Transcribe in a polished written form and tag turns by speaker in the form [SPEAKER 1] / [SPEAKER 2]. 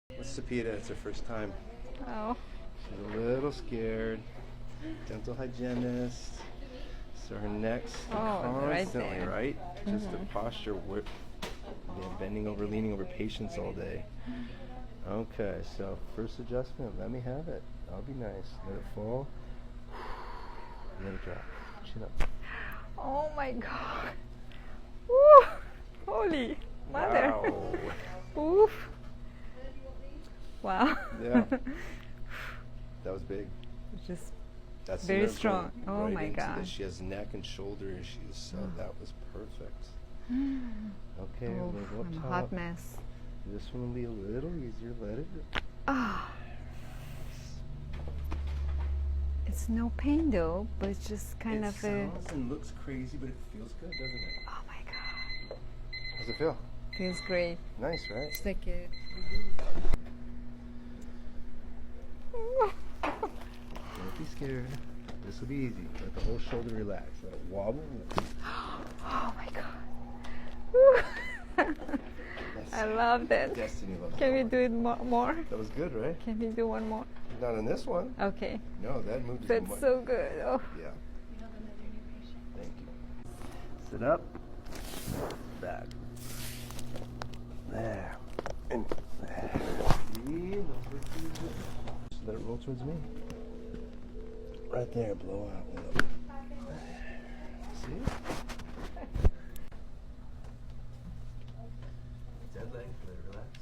[SPEAKER 1] With Sapita, it's her first time.
[SPEAKER 2] Oh.
[SPEAKER 1] She's a little scared. Dental hygienist. So her neck's constantly, right? Just the posture, bending over, leaning over patients all day. Okay, so first adjustment, let me have it. I'll be nice. Let it fall. Let it drop. Chin up.
[SPEAKER 2] Oh my God. Woo! Holy mother.
[SPEAKER 1] Wow.
[SPEAKER 2] Oof. Wow.
[SPEAKER 1] Yeah. That was big.
[SPEAKER 2] Just
[SPEAKER 1] That's
[SPEAKER 2] very strong. Oh
[SPEAKER 1] right
[SPEAKER 2] my God.
[SPEAKER 1] She has neck and shoulder issues, so that was perfect. Okay,
[SPEAKER 2] Oh,
[SPEAKER 1] we'll go up
[SPEAKER 2] I'm a
[SPEAKER 1] top.
[SPEAKER 2] hot mess.
[SPEAKER 1] This one will be a little easier. Let it.
[SPEAKER 2] Ah. It's no pain though, but it's just kind
[SPEAKER 1] It
[SPEAKER 2] of a.
[SPEAKER 1] sounds and looks crazy, but it feels good, doesn't it?
[SPEAKER 2] Oh my God.
[SPEAKER 1] How's it feel?
[SPEAKER 2] Feels great.
[SPEAKER 1] Nice, right?
[SPEAKER 2] It's like a.
[SPEAKER 1] Don't be scared. This will be easy. Let the whole shoulder relax. Let it wobble.
[SPEAKER 2] Oh my God. I love that.
[SPEAKER 1] Destiny level.
[SPEAKER 2] Can we do it more?
[SPEAKER 1] That was good, right?
[SPEAKER 2] Can we do one more?
[SPEAKER 1] Not in this one.
[SPEAKER 2] Okay.
[SPEAKER 1] No, that moved.
[SPEAKER 2] That's so good. Oh.
[SPEAKER 1] Yeah. Thank you. Sit up. Back. There. And there. Just let it roll towards me. Right there. Blow out. See? Dead leg. Let it relax.